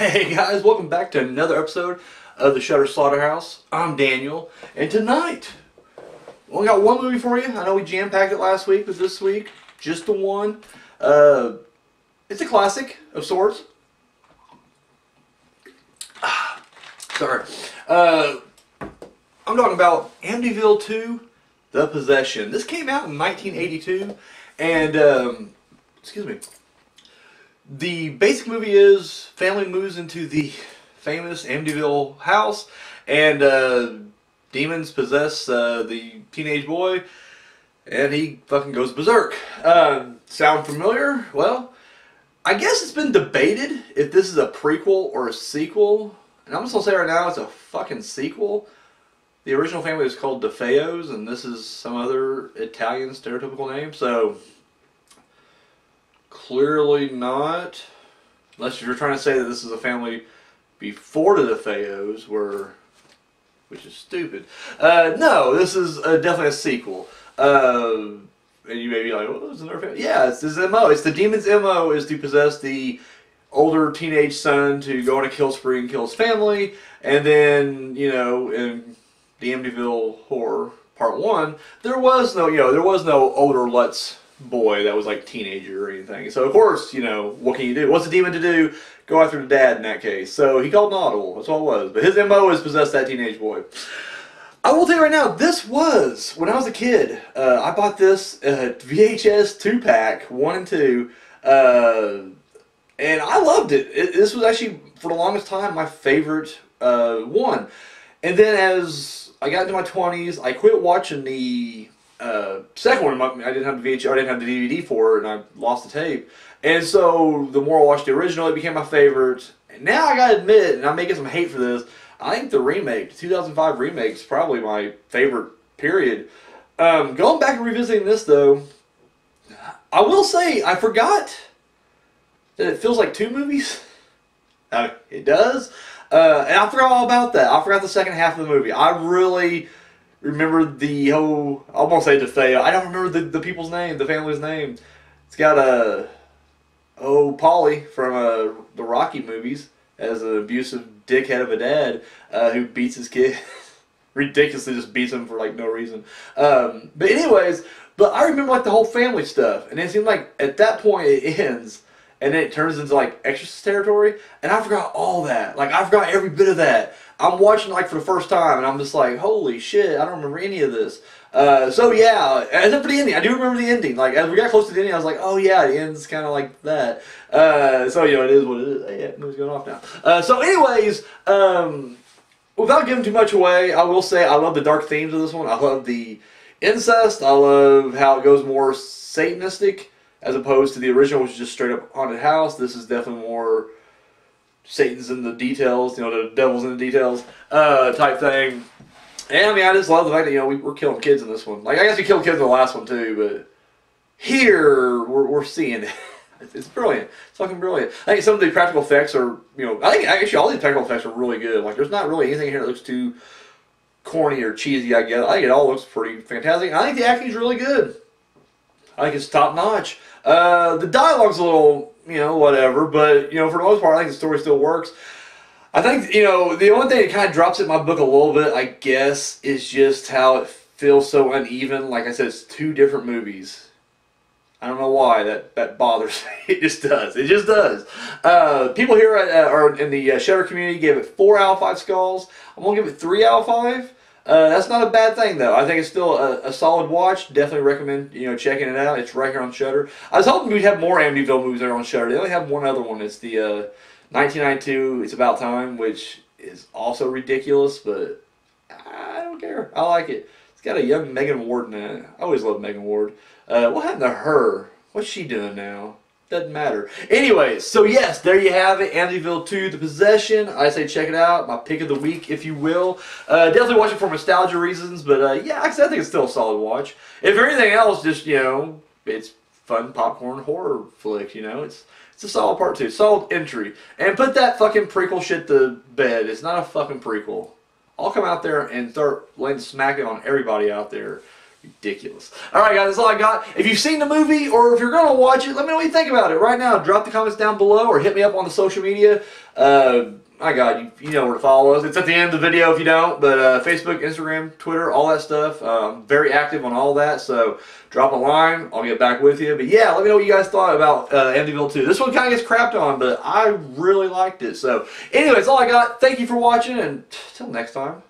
Hey guys, welcome back to another episode of the Shudder Slaughterhouse. I'm Daniel, and tonight we only got one movie for you. I know we jam-packed it last week, but this week, just the one. It's a classic of sorts. Sorry. I'm talking about Amityville II, The Possession. This came out in 1982, and, excuse me. The basic movie is family moves into the famous Amityville house, and demons possess the teenage boy, and he fucking goes berserk. Sound familiar? Well, I guess it's been debated if this is a prequel or a sequel, and I'm just gonna say right now it's a fucking sequel. The original family was called DeFeos, and this is some other Italian stereotypical name, so clearly not, unless you're trying to say that this is a family before the DeFeos were, which is stupid. No, this is definitely a sequel. And you may be like, "What is another family?" Yeah, it's his MO. It's the demon's MO is to possess the older teenage son to go on a kill spree and kill his family, and then in the Amityville Horror Part 1, there was no older Lutz boy that was like teenager or anything. So of course, what can you do? What's a demon to do? Go after the dad in that case. So he called an audible. That's all it was. But his MO is possess that teenage boy. I will tell you right now, this was, when I was a kid, I bought this VHS 2-pack, 1 and 2, and I loved it. This was actually, for the longest time, my favorite one. And then as I got into my 20s, I quit watching the second one. I didn't have the VHS, I didn't have the DVD for it, and I lost the tape. And so the more I watched the original, it became my favorite. And now I gotta admit, and I'm making some hate for this, I think the remake, the 2005 remake, is probably my favorite, period. Going back and revisiting this though, I will say I forgot that it feels like two movies. It does. And I forgot all about that. I forgot the second half of the movie. I really remember the whole, I won't say DeFeo. I don't remember the people's name, the family's name. It's got Paulie from the Rocky movies as an abusive dickhead of a dad who beats his kid. Ridiculously just beats him for like no reason. But anyways, I remember like the whole family stuff. And it seemed like at that point it ends. And then it turns into like Exorcist territory. And I forgot all that. Like I forgot every bit of that. I'm watching like for the first time, and I'm just like, holy shit, I don't remember any of this. So yeah, except for the ending. I do remember the ending. Like as we got close to the ending, I was like, oh yeah, the end's kind of like that. So it is what it is. Hey, yeah, movie's going off now. So anyways, without giving too much away, I will say I love the dark themes of this one. I love the incest. I love how it goes more Satanistic as opposed to the original, which is just straight up haunted house. This is definitely more Satan's in the details, the devil's in the details, type thing. And I mean, I just love the fact that, we're killing kids in this one. Like, I guess we killed kids in the last one too, but here, we're seeing it. It's brilliant. It's fucking brilliant. I think some of the practical effects are, I think actually all these practical effects are really good. Like, there's not really anything here that looks too corny or cheesy, I guess. I think it all looks pretty fantastic. And I think the acting's really good. I think it's top notch. The dialogue's a little, whatever, but, for the most part, I think the story still works. I think, the only thing that kind of drops it in my book a little bit, I guess, is just how it feels so uneven. Like I said, it's two different movies. I don't know why that bothers me. It just does. It just does. People here are in the Shudder community gave it 4 out of 5 skulls. I'm going to give it 3 out of 5. That's not a bad thing though. I think it's still a solid watch. Definitely recommend checking it out. It's right here on Shudder. I was hoping we'd have more Amityville movies there on Shudder. They only have one other one. It's the 1992 It's About Time, which is also ridiculous, but I don't care. I like it. It's got a young Megan Ward in it. I always love Megan Ward. What happened to her? What's she doing now? Doesn't matter. Anyways, so yes, there you have it. Amityville II, The Possession. I say check it out. My pick of the week, if you will. Definitely watch it for nostalgia reasons, but yeah, I think it's still a solid watch. If anything else, just, it's fun popcorn horror flick, It's a solid part 2. Solid entry. And put that fucking prequel shit to bed. It's not a fucking prequel. I'll come out there and start laying smacking on everybody out there. Ridiculous. Alright guys, that's all I got. If you've seen the movie or if you're going to watch it, let me know what you think about it right now. Drop the comments down below or hit me up on the social media. My God, you know where to follow us. It's at the end of the video if you don't, but Facebook, Instagram, Twitter, all that stuff. Very active on all that, so drop a line. I'll get back with you. But yeah, let me know what you guys thought about Amityville 2. This one kind of gets crapped on, but I really liked it. So anyway, that's all I got. Thank you for watching, and till next time.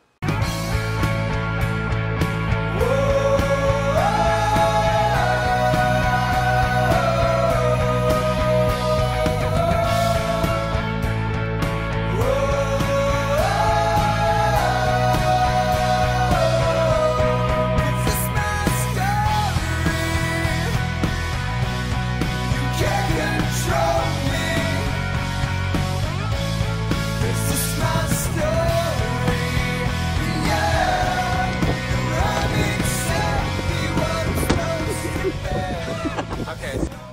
Okay.